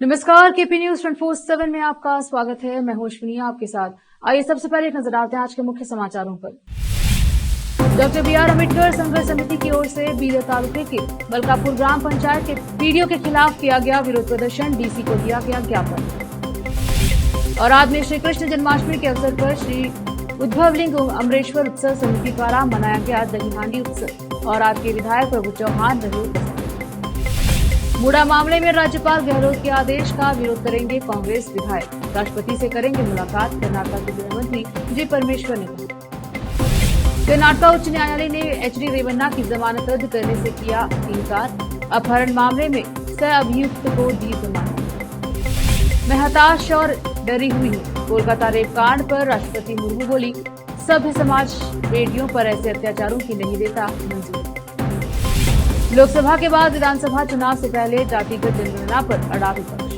नमस्कार, KP news 24/7 में आपका स्वागत है। मैं हूं अश्विनी आपके साथ। आइए सबसे पहले एक नजर डालते हैं आज के मुख्य समाचारों पर। Doctor B R. अम्बेडकर संघर्ष समिति की ओर से बीदर तालुके के मलकापुर ग्राम पंचायत के पीडीओ के खिलाफ किया गया विरोध प्रदर्शन, डीसी को दिया गया ज्ञापन। और आज में श्री कृष्ण जन्माष्टमी के अवसर पर श्री उद्भवलिंग अमरेश्वर उत्सव समिति द्वारा मनाया गया दही हांडी उत्सव और आज के विधायक प्रभु चौहान रहे। मुडा मामले में राज्यपाल गहलोत के आदेश का विरोध करेंगे कांग्रेस विधायक, राष्ट्रपति से करेंगे मुलाकात, कर्नाटक के गृह मंत्री जी परमेश्वर ने कहा। कर्नाटक उच्च न्यायालय ने एच.डी. रेवन्ना की जमानत रद्द करने से किया इनकार, अपहरण मामले में सह अभियुक्त को दी जमानत। मैं हताश और डरी हुई हूँ, कोलकाता रेप कांड पर राष्ट्रपति मुर्मू बोली, सभ्य समाज बेटियों पर ऐसे अत्याचारों की नहीं देता मंजूरी। लोकसभा के बाद विधानसभा चुनाव से पहले जातिगत जनगणना पर अड़ा विपक्ष।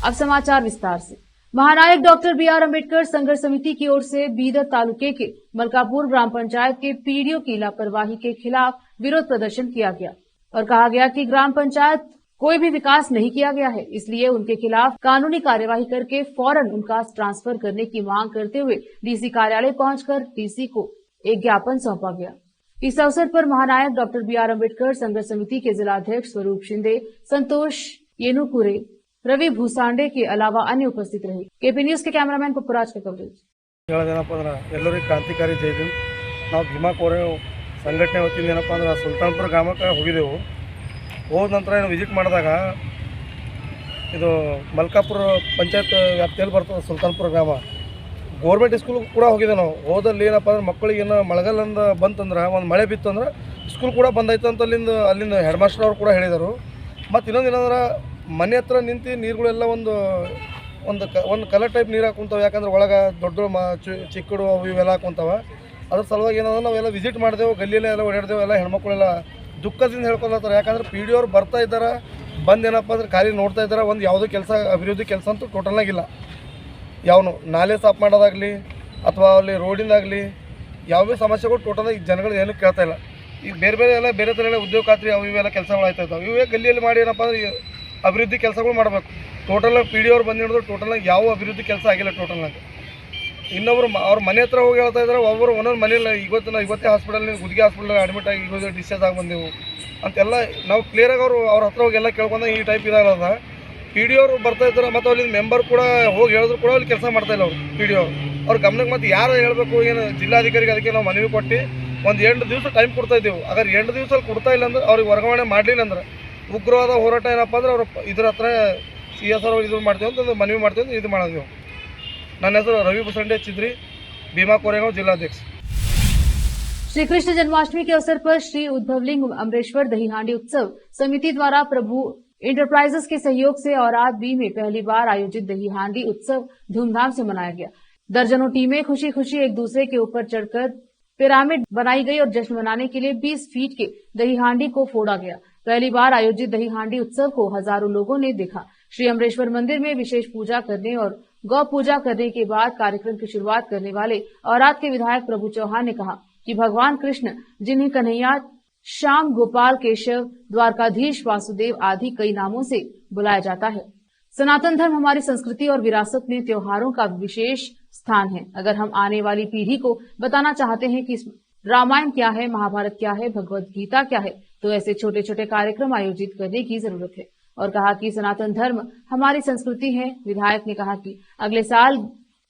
अब समाचार विस्तार से। महानायक डॉक्टर बी.आर. अम्बेडकर संघर्ष समिति की ओर से बीदर तालुके के मलकापुर ग्राम पंचायत के पीडीओ की लापरवाही के खिलाफ विरोध प्रदर्शन किया गया और कहा गया कि ग्राम पंचायत कोई भी विकास नहीं किया गया है, इसलिए उनके खिलाफ कानूनी कार्यवाही करके फौरन उनका ट्रांसफर करने की मांग करते हुए डीसी कार्यालय पहुंचकर डीसी को एक ज्ञापन सौंपा गया। इस अवसर पर महानायक डॉक्टर बी.आर. अम्बेडकर संघर्ष समिति के जिलाध्यक्ष स्वरूप शिंदे, संतोष येनुकुरे, रवि भूसांडे के अलावा अन्य उपस्थित रहे। केपी न्यूज के कैमरामैन पपुराज का कवरेज। ಎಲ್ಲರಿಗೂ ಕ್ರಾಂತಿಕಾರಿ ಜೈ ಭೀಮ್। ನಾವು ಭೀಮಾ ಕೋರೆ ಸಂಘಟನೆ ವತಿಯಿಂದ ಏನಪ್ಪ ಅಂದ್ರೆ ಸುಲ್ತಾನ್ಪುರ ಗ್ರಾಮಕ್ಕೆ ಹೋಗಿದ್ದೆವು. ಹೋದ ನಂತರ ಏನು ವಿಸಿಟ್ ಮಾಡಿದಾಗ ಇದು ಮಲ್ಕಾಪುರ ಪಂಚಾಯತ್ ವ್ಯಾಪ್ತಿಯಲ್ಲಿ ಬರ್ತದೆ ಸುಲ್ತಾನ್ಪುರ ಗ್ರಾಮ. ಗೌರ್ಮೆಂಟ್ ಸ್ಕೂಲ್ ಕೂಡ ಹೋಗಿದ್ದೆ ನಾವು. ಹೋದಲ್ಲಿ ಏನಪ್ಪ ಅಂದ್ರೆ ಮಕ್ಕಳಿಗೆ ಏನು ಮಳೆಗಾಲದಿಂದ ಬಂತಂದ್ರೆ ಒಂದು ಮಳೆ ಬಿತ್ತಂದ್ರೆ ಸ್ಕೂಲ್ ಕೂಡ ಬಂದಾಯ್ತು ಅಂತ ಅಲ್ಲಿಂದ ಹೆಡ್ ಮಾಸ್ಟರ್ ಅವರು ಕೂಡ ಹೇಳಿದರು. ಮತ್ತು ಇನ್ನೊಂದು ಏನಂದ್ರೆ ಮನೆ ಹತ್ರ ನಿಂತು ನೀರುಗಳೆಲ್ಲ ಒಂದು ಕಲರ್ ಟೈಪ್ ನೀರು ಹಾಕೊಂತಾವೆ, ಯಾಕಂದ್ರೆ ಒಳಗೆ ದೊಡ್ಡ ಚಿಕ್ಕಡು ಅವು ಇವೆಲ್ಲ ಹಾಕೊಂತಾವೆ. ಅದ್ರ ಸಲುವಾಗಿ ಏನಂದ್ರೆ ನಾವೆಲ್ಲ ವಿಸಿಟ್ ಮಾಡಿದೆವು, ಗಲ್ಲಿಯಲ್ಲೇ ಎಲ್ಲ ಓಡಾಡಿದೆವು. ಎಲ್ಲ ಹೆಣ್ಮಕ್ಳೆಲ್ಲ ದುಃಖದಿಂದ ಹೇಳ್ಕೊಳ್ತಾರೆ, ಯಾಕಂದ್ರೆ ಪಿ ಡಿ ಅವ್ರು ಬರ್ತಾ ಇದ್ದಾರೆ, ಬಂದೇನಪ್ಪ ಅಂದ್ರೆ ಖಾಲಿ ನೋಡ್ತಾ ಇದ್ದಾರೆ. ಒಂದು ಯಾವುದೋ ಕೆಲಸ ಅಭಿವೃದ್ಧಿ ಕೆಲಸ ಅಂತೂ ಟೋಟಲ್ನಾಗಿಲ್ಲ. ಯಾವನು ನಾಲೆ ಸಾಫ್ ಮಾಡೋದಾಗಲಿ ಅಥವಾ ಅಲ್ಲಿ ರೋಡಿಂದಾಗಲಿ ಯಾವುದೇ ಸಮಸ್ಯೆಗಳು ಟೋಟಲಾಗಿ ಜನಗಳು ಏನೂ ಕೇಳ್ತಾ ಇಲ್ಲ. ಈಗ ಬೇರೆ ಎಲ್ಲ ಬೇರೆ ಥರ ಎಲ್ಲ ಉದ್ಯೋಗ ಖಾತ್ರಿ ಅವು ಇವೆಲ್ಲ ಕೆಲಸಗಳು ಆಯ್ತಾ ಇದ್ದಾವೆ. ಇವೇ ಗಲ್ಲಿಯಲ್ಲಿ ಮಾಡಿ ಏನಪ್ಪ ಅಂದ್ರೆ ಅಭಿವೃದ್ಧಿ ಕೆಲಸಗಳು ಮಾಡಬೇಕು. ಟೋಟಲಾಗಿ ಪಿ ಡಿ ಅವ್ರು ಬಂದು ಹಿಡಿದ್ರು ಟೋಟಲಾಗಿ ಯಾವ ಅಭಿವೃದ್ಧಿ ಕೆಲಸ ಆಗಿಲ್ಲ ಟೋಟಲ್ನಾಗಿ. ಇನ್ನೊಬ್ರು ಅವ್ರ ಮನೆ ಹತ್ರ ಹೋಗಿ ಹೇಳ್ತಾ ಇದ್ದಾರೆ, ಒಬ್ಬರು ಒಂದೊಂದು ಮನೇಲಿ ಇವತ್ತೇ ಹಾಸ್ಪಿಟಲ್ ಗುದ್ಗಿ ಹಾಸ್ಪಿಟಲ್ ಅಡ್ಮಿಟ್ ಆಗಿ ಈಗ ಡಿಸ್ಚಾರ್ಜ್ ಆಗಿ ಬಂದೆವು ಅಂತೆಲ್ಲ ನಾವು ಕ್ಲಿಯರಾಗಿ ಅವ್ರ ಹತ್ರ ಹೋಗಿ ಎಲ್ಲ ಕೇಳ್ಕೊಂಡ ಈ ಟೈಪ್ ಇದಾಗಲ್ಲ. ಪಿ ಡಿ ಅವರು ಬರ್ತಾ ಇದ್ದಾರೆ, ಮತ್ತು ಅಲ್ಲಿ ಮೆಂಬರ್ ಕೂಡ ಹೋಗಿ ಹೇಳಿದ್ರು ಕೂಡ ಅಲ್ಲಿ ಕೆಲಸ ಮಾಡ್ತಾ ಇಲ್ಲ ಅವರು ಪಿ ಡಿ ಅವ್ರ ಗಮನಕ್ಕೆ. ಮತ್ತು ಯಾರು ಹೇಳಬೇಕು ಏನು ಜಿಲ್ಲಾಧಿಕಾರಿಗೆ, ಅದಕ್ಕೆ ನಾವು ಮನವಿ ಕೊಟ್ಟು ಒಂದು 8 ದಿವಸ ಟೈಮ್ ಕೊಡ್ತಾ ಇದ್ದೀವಿ. ಅಗರ್ 8 ದಿವಸದಲ್ಲಿ ಕೊಡ್ತಾ ಇಲ್ಲ ಅಂದ್ರೆ ಅವ್ರಿಗೆ ವರ್ಗಾವಣೆ ಮಾಡಲಿಲ್ಲ ಅಂದ್ರೆ ಉಗ್ರವಾದ ಹೋರಾಟ ಏನಪ್ಪ ಅಂದ್ರೆ ಅವ್ರು ಇದ್ರ ಹತ್ರ CS ಅವ್ರು ಇದು ಮಾಡ್ತೀವಿ ಅಂತ ಮನವಿ ಮಾಡ್ತೀವಿ ಅಂತ ಇದು ಮಾಡಿದೆವು. ನನ್ನ ಹೆಸರು रवि भूसांडे चिद्री, भीमा कोरेगांव जिलाध्यक्ष। श्री कृष्ण जन्माष्टमी के अवसर पर श्री उद्भवलिंग अमरेश्वर दही हांडी उत्सव समिति द्वारा प्रभु इंटरप्राइजेस के सहयोग से औराद बी में पहली बार आयोजित दही हांडी उत्सव धूमधाम से मनाया गया। दर्जनों टीमें खुशी खुशी एक दूसरे के ऊपर चढ़कर पिरामिड बनाई गई और जश्न मनाने के लिए 20 फीट के दही हांडी को फोड़ा गया। पहली बार आयोजित दही हांडी उत्सव को हजारों लोगों ने देखा। श्री अमरेश्वर मंदिर में विशेष पूजा करने और गौ पूजा करने के बाद कार्यक्रम की शुरुआत करने वाले औराद के विधायक प्रभु चौहान ने कहा कि भगवान कृष्ण, जिन्हें कन्हैया, श्याम, गोपाल, केशव, द्वारकाधीश, वासुदेव आदि कई नामों से बुलाया जाता है। सनातन धर्म हमारी संस्कृति और विरासत में त्योहारों का विशेष स्थान है। अगर हम आने वाली पीढ़ी को बताना चाहते हैं कि रामायण क्या है, महाभारत क्या है, भगवत गीता क्या है, तो ऐसे छोटे छोटे कार्यक्रम आयोजित करने की जरूरत है और कहा कि सनातन धर्म हमारी संस्कृति है। विधायक ने कहा कि अगले साल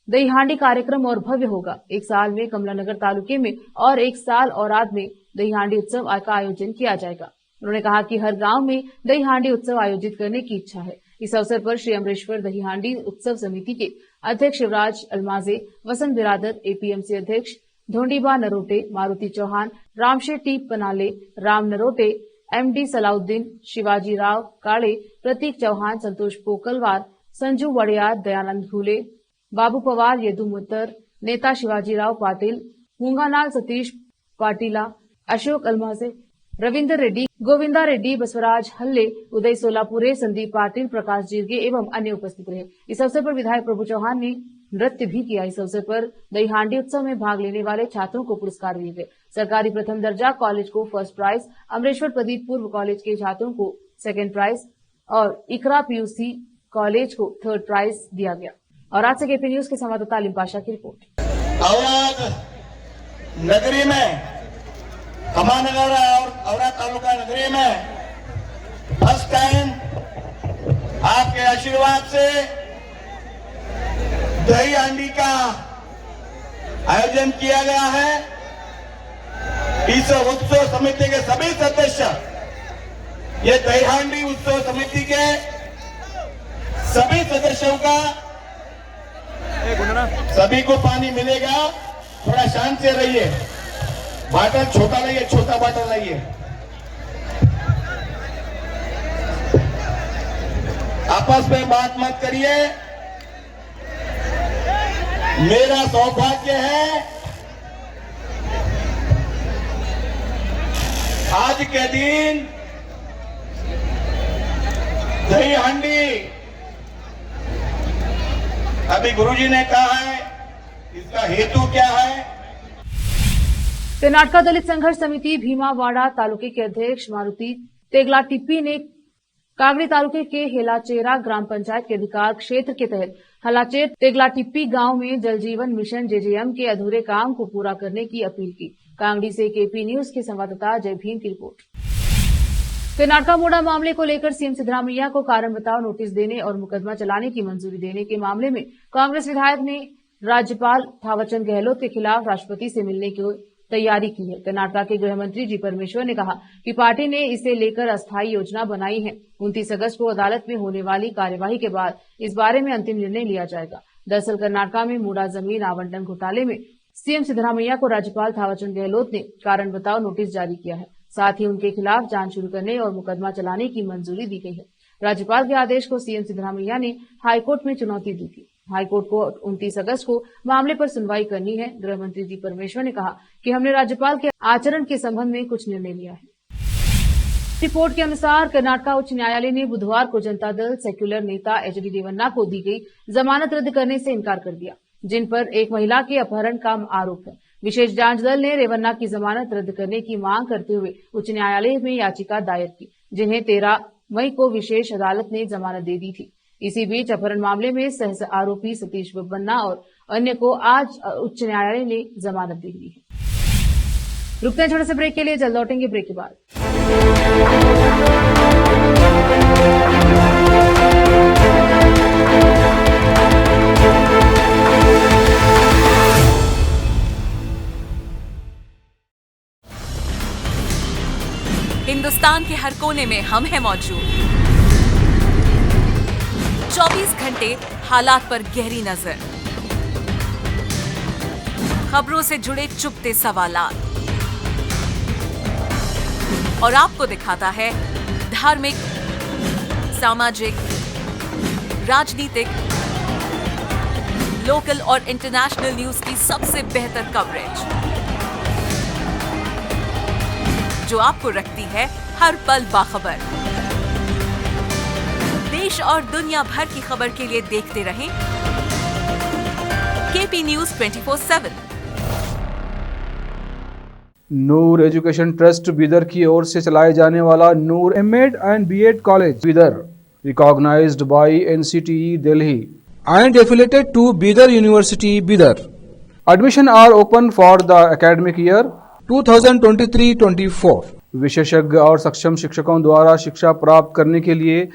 दही हांडी कार्यक्रम और भव्य होगा। एक साल में कमलानगर तालुके में और एक साल औराद में दही हांडी उत्सव का आयोजन किया जाएगा। उन्होंने कहा कि हर गांव में दही हांडी उत्सव आयोजित करने की इच्छा है। इस अवसर पर श्री अमरेश्वर दही हांडी उत्सव समिति के अध्यक्ष शिवराज अलमाजे, वसंत बिरादर, APMC अध्यक्ष धोंडीबा नरोटे, मारुति चौहान, रामशेट्टी पनाले, राम नरोटे, MD सलाउद्दीन, शिवाजी राव काळे, प्रतीक चौहान, संतोष पोकलवार, संजू वड़ियार, दयानंद घुले, बाबू पवार, यदु मुत्तर, नेता शिवाजीराव पाटिल, हुंगानाल सतीश पाटिला, अशोक अलमाजे, रविंद्र रेड्डी, गोविंदा रेड्डी, बसवराज हल्ले, उदय सोलापुरे, संदीप पाटिल, प्रकाश जीरगे एवं अन्य उपस्थित रहे। इस अवसर पर विधायक प्रभु चौहान ने नृत्य भी किया। इस अवसर पर दहीहांडी उत्सव में भाग लेने वाले छात्रों को पुरस्कार दिए गए। सरकारी प्रथम दर्जा कॉलेज को फर्स्ट प्राइज, अमरेश्वर प्रदीप पूर्व कॉलेज के छात्रों को सेकंड प्राइज और इकरा पीयूसी कॉलेज को थर्ड प्राइज दिया गया। और आज से केपी न्यूज के संवाददाता अलीम पाशा की रिपोर्ट। औराद नगरी में, खमानगर और औराद तालुका नगरी में फर्स्ट टाइम आपके आशीर्वाद से दहीहांडी का आयोजन किया गया है। इस उत्सव समिति के सभी सदस्य, ये दहीहांडी उत्सव समिति के सभी सदस्यों का, सभी को पानी मिलेगा। थोड़ा शांत से रहिए, बाटल छोटा लाइए, छोटा बाटल लाइए। आपस में बात मत करिए। मेरा सौभाग्य है आज के दिन दहीहांडी, अभी गुरुजी ने कहा है, इसका हेतु क्या है। कर्नाटका दलित संघर्ष समिति भीमावाड़ा तालुके के अध्यक्ष मारुति तेगलाटिप्पी ने कागड़ी तालुके के हेलाचेरा ग्राम पंचायत के अधिकार क्षेत्र के तहत हलाचेर तेगलाटिप्पी गांव में जल जीवन मिशन जेजेएम के अधूरे काम को पूरा करने की अपील की। कांगड़ी से केपी न्यूज के संवाददाता जय भीम की रिपोर्ट। कर्नाटका मोड़ा मामले को लेकर सीएम सिद्धरामैया को कारण बताओ नोटिस देने और मुकदमा चलाने की मंजूरी देने के मामले में कांग्रेस विधायक ने राज्यपाल थावरचंद गहलोत के खिलाफ राष्ट्रपति से मिलने की तैयारी की है। कर्नाटका के गृह मंत्री जी परमेश्वर ने कहा कि पार्टी ने इसे लेकर अस्थायी योजना बनाई है। 29 अगस्त को अदालत में होने वाली कार्यवाही के बाद इस बारे में अंतिम निर्णय लिया जाएगा। दरअसल कर्नाटका में मुड़ा जमीन आवंटन घोटाले में सीएम सिद्धरामैया को राज्यपाल थावरचंद गहलोत ने कारण बताओ नोटिस जारी किया है। साथ ही उनके खिलाफ जांच शुरू करने और मुकदमा चलाने की मंजूरी दी गई है। राज्यपाल के आदेश को सीएम सिद्धरामैया ने हाईकोर्ट में चुनौती दी थी। हाईकोर्ट को 29 अगस्त को मामले पर सुनवाई करनी है। गृह मंत्री जी परमेश्वर ने कहा कि हमने राज्यपाल के आचरण के संबंध में कुछ निर्णय लिया है। रिपोर्ट के अनुसार कर्नाटका उच्च न्यायालय ने बुधवार को जनता दल सेक्युलर नेता एचडी रेवन्ना को दी गई जमानत रद्द करने से इनकार कर दिया, जिन पर एक महिला के अपहरण का आरोप है। विशेष जांच दल ने रेवन्ना की जमानत रद्द करने की मांग करते हुए उच्च न्यायालय में याचिका दायर की, जिन्हें 13 मई को विशेष अदालत ने जमानत दे दी थी। इसी बीच अपहरण मामले में सह आरोपी सतीश बब्बन्ना और अन्य को आज उच्च न्यायालय ने जमानत दे दी है। रुकते हैं छोटे से ब्रेक के लिए, जल्द लौटेंगे ब्रेक के बाद। हिंदुस्तान के हर कोने में हम हैं मौजूद। 24 घंटे हालात पर गहरी नजर, खबरों से जुड़े चुपते सवालात और आपको दिखाता है धार्मिक, सामाजिक, राजनीतिक, लोकल और इंटरनेशनल न्यूज की सबसे बेहतर कवरेज, जो आपको रखती है हर पल बाखबर। देश और दुनिया भर की खबर के लिए देखते रहें KP news 24/7। Noor education trust Bidar की ओर से चलाए जाने वाला Noor MEd and BEd college Bidar, recognised by NCTE Delhi and affiliated to Bidar University, Bidar. Admission are open for the academic year 2023-24. विशेषज्ञ और सक्षम शिक्षकों द्वारा शिक्षा प्राप्त करने के लिए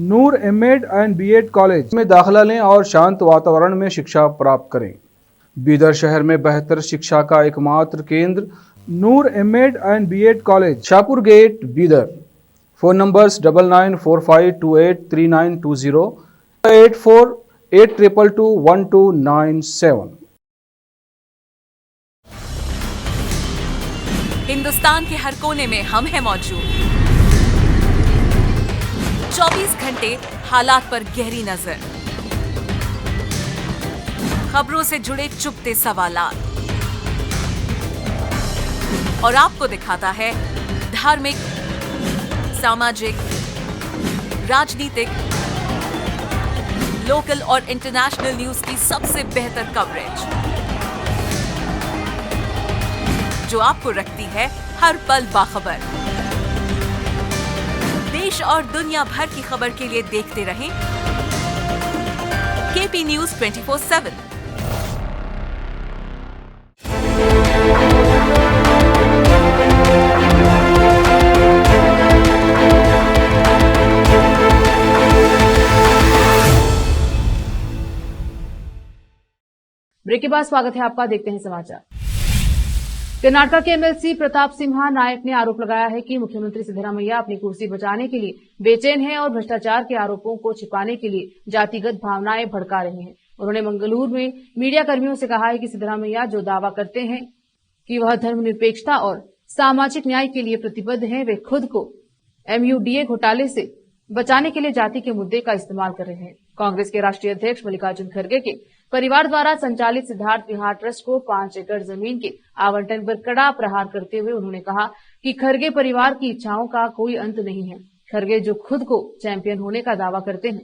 नूर एमएड एंड बीएड कॉलेज में दाखिला लें और शांत वातावरण में शिक्षा प्राप्त करें। बीदर शहर में बेहतर शिक्षा का एकमात्र केंद्र Noor MEd and BEd college, Shahpur gate, Bidar. Phone numbers 9945283920, 8482221297। Hindustan के हर कोने में हम हैं मौजूद। 24 घंटे हालात पर गहरी नजर, खबरों से जुड़े चुपते सवालात और आपको दिखाता है धार्मिक, सामाजिक, राजनीतिक, लोकल और इंटरनेशनल न्यूज की सबसे बेहतर कवरेज जो आपको रखती है हर पल बाखबर। देश और दुनिया भर की खबर के लिए देखते रहें केपी न्यूज 24/7। ब्रेक के बाद स्वागत है आपका, देखते हैं समाचार। कर्नाटका के एमएलसी प्रताप सिम्हा नायक ने आरोप लगाया है कि मुख्यमंत्री सिद्धरामैया अपनी कुर्सी बचाने के लिए बेचैन हैं और भ्रष्टाचार के आरोपों को छिपाने के लिए जातिगत भावनाएं भड़का रहे हैं। उन्होंने मंगलूरु में मीडिया कर्मियों से कहा है कि सिद्धरामैया जो दावा करते हैं कि वह धर्मनिरपेक्षता और सामाजिक न्याय के लिए प्रतिबद्ध हैं, वे खुद को MUDA घोटाले से बचाने के लिए जाति के मुद्दे का इस्तेमाल कर रहे हैं। कांग्रेस के राष्ट्रीय अध्यक्ष मल्लिकार्जुन खड़गे के परिवार द्वारा संचालित सिद्धार्थ विहार ट्रस्ट को 5 एकड़ जमीन के आवंटन पर कड़ा प्रहार करते हुए उन्होंने कहा कि खड़गे परिवार की इच्छाओं का कोई अंत नहीं है। खड़गे जो खुद को चैंपियन होने का दावा करते हैं।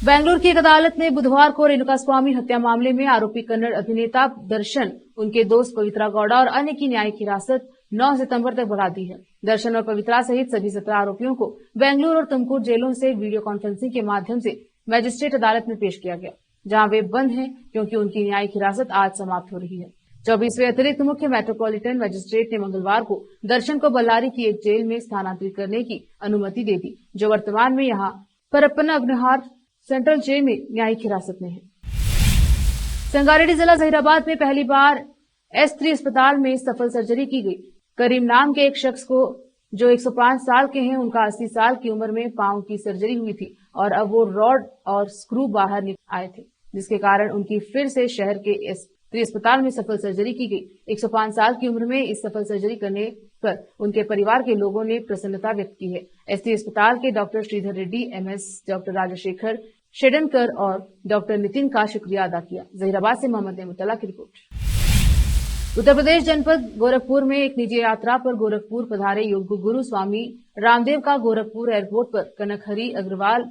बेंगलुरु की एक अदालत ने बुधवार को रेणुकास्वामी हत्या मामले में आरोपी कन्नड़ अभिनेता दर्शन, उनके दोस्त पवित्रा गौड़ा और अन्य की न्यायिक हिरासत 9 सितंबर तक बढ़ा दी है। दर्शन और पवित्रा सहित सभी 17 आरोपियों को बेंगलुरु और तुमकुर जेलों से वीडियो कॉन्फ्रेंसिंग के माध्यम से मजिस्ट्रेट अदालत में पेश किया गया, जहां वे बंद हैं क्योंकि उनकी न्यायिक हिरासत आज समाप्त हो रही है। 24वें अतिरिक्त मुख्य मेट्रोपॉलिटन मजिस्ट्रेट ने मंगलवार को दर्शन को बल्लारी की एक जेल में स्थानांतरित करने की अनुमति दे दी, जो वर्तमान में यहां परप्पन अग्रहार सेंट्रल जेल में न्यायिक हिरासत में है। संगारेड्डी जिला जहीराबाद में पहली बार S3 अस्पताल में सफल सर्जरी की गई। करीम नाम के एक शख्स को जो 105 साल के हैं, उनका 80 साल की उम्र में पांव की सर्जरी हुई थी और अब वो रॉड और स्क्रू बाहर आए थे, जिसके कारण उनकी फिर से शहर के S3 अस्पताल में सफल सर्जरी की गई। 105 साल की उम्र में इस सफल सर्जरी करने पर उनके परिवार के लोगों ने प्रसन्नता व्यक्त की है। S3 अस्पताल के doctor Sridhar Reddy, MS, doctor Rajshekhar Shedankar और डॉक्टर नितिन का शुक्रिया अदा किया। जहीराबाद से मोहम्मद नेमुतल्ला की रिपोर्ट। उत्तर प्रदेश जनपद गोरखपुर में एक निजी यात्रा पर गोरखपुर पधारे योग गुरु स्वामी रामदेव का गोरखपुर एयरपोर्ट पर कनकहरी अग्रवाल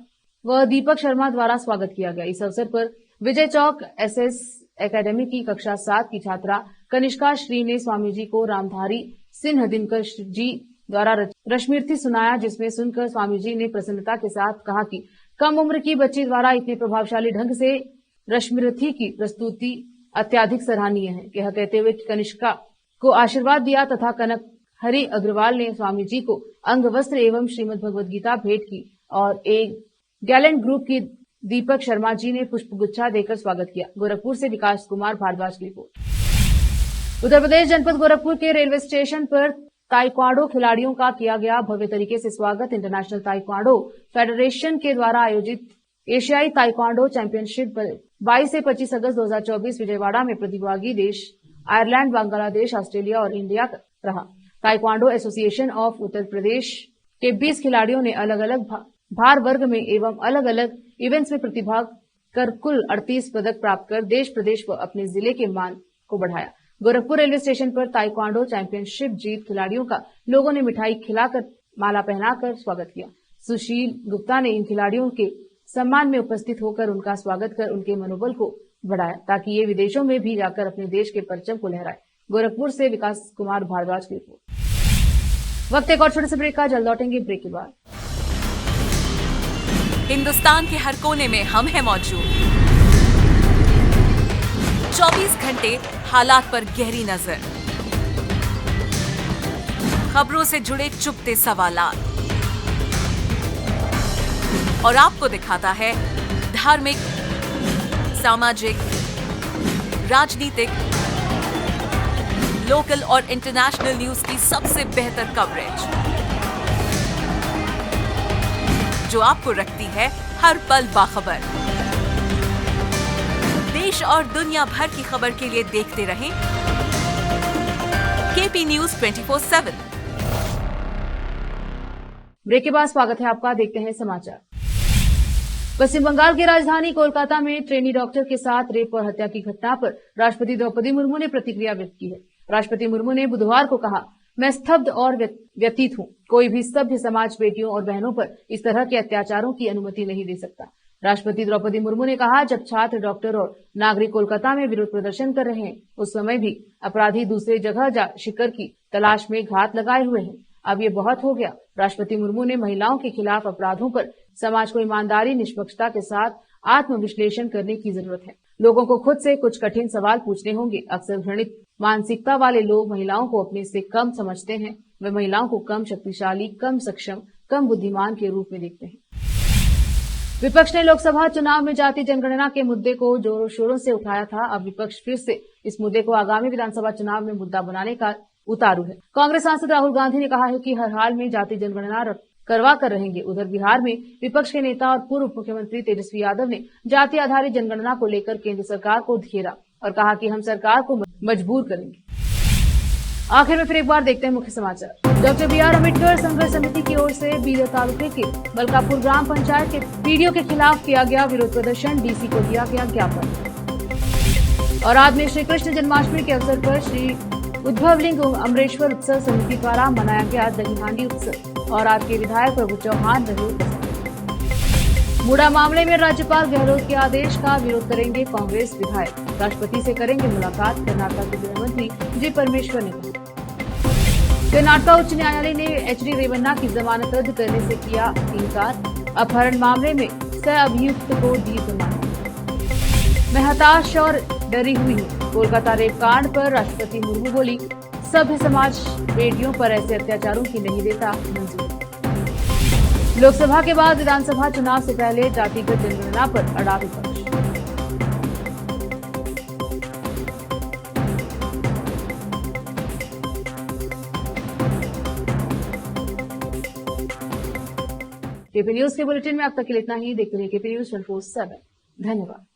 व दीपक शर्मा द्वारा स्वागत किया गया। इस अवसर पर विजय चौक SS एकेडमी की कक्षा 7 की छात्रा कनिष्का श्री ने स्वामी जी को रामधारी सिन्ह दिनकर जी द्वारा रश्मीर्थी सुनाया, जिसमें सुनकर स्वामी जी ने प्रसन्नता के साथ कहा कि कम उम्र की बच्ची द्वारा इतने प्रभावशाली ढंग से रश्मीर्थी की प्रस्तुति अत्याधिक सराहनीय है। यह कहते हुए कनिष्का को आशीर्वाद दिया तथा कनक हरि अग्रवाल ने स्वामी जी को अंग वस्त्र एवं श्रीमद् भगवद गीता भेंट की और एक गैलेंट ग्रुप की दीपक शर्मा जी ने पुष्पगुच्छा देकर स्वागत किया। गोरखपुर से विकास कुमार भारद्वाज की रिपोर्ट। उत्तर प्रदेश जनपद गोरखपुर के रेलवे स्टेशन पर ताइक्वांडो खिलाड़ियों का किया गया भव्य तरीके से स्वागत। इंटरनेशनल ताइक्वांडो फेडरेशन के द्वारा आयोजित एशियाई ताइक्वांडो चैंपियनशिप 22 से 25 अगस्त 2024 विजयवाड़ा में प्रतिभागी देश आयरलैंड, बांग्लादेश, ऑस्ट्रेलिया और इंडिया रहा। Taekwondo association of Uttar Pradesh के 20 खिलाड़ियों ने अलग अलग भार वर्ग में एवं अलग अलग इवेंट्स में प्रतिभाग कर कुल 38 पदक प्राप्त कर देश प्रदेश व अपने जिले के मान को बढ़ाया। गोरखपुर रेलवे स्टेशन पर ताइक्वांडो चैंपियनशिप जीत खिलाड़ियों का लोगों ने मिठाई खिलाकर माला पहनाकर स्वागत किया। सुशील गुप्ता ने इन खिलाड़ियों के सम्मान में उपस्थित होकर उनका स्वागत कर उनके मनोबल को बढ़ाया ताकि ये विदेशों में भी जाकर अपने देश के परचम को लहराए। गोरखपुर से विकास कुमार भारद्वाज की रिपोर्ट। वक्त एक और छोटे से ब्रेक का, जल्द लौटेंगे ब्रेक के बाद। हिंदुस्तान के हर कोने में हम हैं मौजूद। 24 घंटे हालात पर गहरी नजर, खबरों से जुड़े चुपते सवालात और आपको दिखाता है धार्मिक, सामाजिक, राजनीतिक, लोकल और इंटरनेशनल न्यूज की सबसे बेहतर कवरेज जो आपको रखती है हर पल बाखबर। देश और दुनिया भर की खबर के लिए देखते रहें केपी न्यूज 24/7। ब्रेक के बाद स्वागत है आपका, देखते हैं समाचार। पश्चिम बंगाल की राजधानी कोलकाता में ट्रेनी डॉक्टर के साथ रेप और हत्या की घटना पर राष्ट्रपति द्रौपदी मुर्मू ने प्रतिक्रिया व्यक्त की है। राष्ट्रपति मुर्मू ने बुधवार को कहा, मैं स्तब्ध और व्यतीत हूं। कोई भी सभ्य समाज बेटियों और बहनों पर इस तरह के अत्याचारों की अनुमति नहीं दे सकता। राष्ट्रपति द्रौपदी मुर्मू ने कहा, जब छात्र, डॉक्टर और नागरिक कोलकाता में विरोध प्रदर्शन कर रहे हैं, उस समय भी अपराधी दूसरी जगह जा शिकर की तलाश में घात लगाए हुए हैं। अब ये बहुत हो गया। राष्ट्रपति मुर्मू ने महिलाओं के खिलाफ अपराधों पर समाज को ईमानदारी, निष्पक्षता के साथ आत्मविश्लेषण करने की जरूरत है। लोगों को खुद से कुछ कठिन सवाल पूछने होंगे। अक्सर घृणित मानसिकता वाले लोग महिलाओं को अपने से कम समझते हैं। वे महिलाओं को कम शक्तिशाली, कम सक्षम, कम बुद्धिमान के रूप में देखते हैं। विपक्ष ने लोकसभा चुनाव में जाति जनगणना के मुद्दे को जोरों शोरों से उठाया था। अब विपक्ष फिर से इस मुद्दे को आगामी विधानसभा चुनाव में मुद्दा बनाने का उतारू है। कांग्रेस सांसद राहुल गांधी ने कहा है कि हर हाल में जाति जनगणना करवा कर रहेंगे। उधर बिहार में विपक्ष के नेता और पूर्व मुख्यमंत्री तेजस्वी यादव ने जाति आधारित जनगणना को लेकर केंद्र सरकार को घेरा और कहा कि हम सरकार को मजबूर करेंगे। आखिर में फिर एक बार देखते हैं मुख्य समाचार। Doctor B R. अम्बेडकर संघर्ष समिति की ओर से बीदर तालुके के मलकापुर ग्राम पंचायत के पीडीओ के खिलाफ किया गया विरोध प्रदर्शन, डीसी को दिया गया ज्ञापन। और आज में श्री कृष्ण जन्माष्टमी के अवसर पर श्री उद्भवलिंग अमरेश्वर उत्सव समिति द्वारा मनाया गया दही हांडी उत्सव और आज के विधायक प्रभु चौहान रहे उपस्थित। मुडा मामले में राज्यपाल गहलोत के आदेश का विरोध करेंगे कांग्रेस विधायक। राष्ट्रपति से करेंगे मुलाकात, कर्नाटक के गृह मंत्री जी परमेश्वर ने कहा। कर्नाटक उच्च न्यायालय ने एच.डी. रेवन्ना की जमानत रद्द करने से किया इनकार। अपहरण मामले में सह अभियुक्त को दी जमानत। मैं हताश और डरी हुई हूँ। कोलकाता रेप कांड पर राष्ट्रपति मुर्मू बोली, सभ्य समाज बेटियों पर ऐसे अत्याचारों की नहीं देता मंजूरी। लोकसभा के बाद विधानसभा चुनाव से पहले जातिगत जनगणना पर अड़ा विपक्ष। केपी न्यूज के बुलेटिन में अब तक के लिए इतना ही। देखते रहिए केपी न्यूज 24/7। धन्यवाद।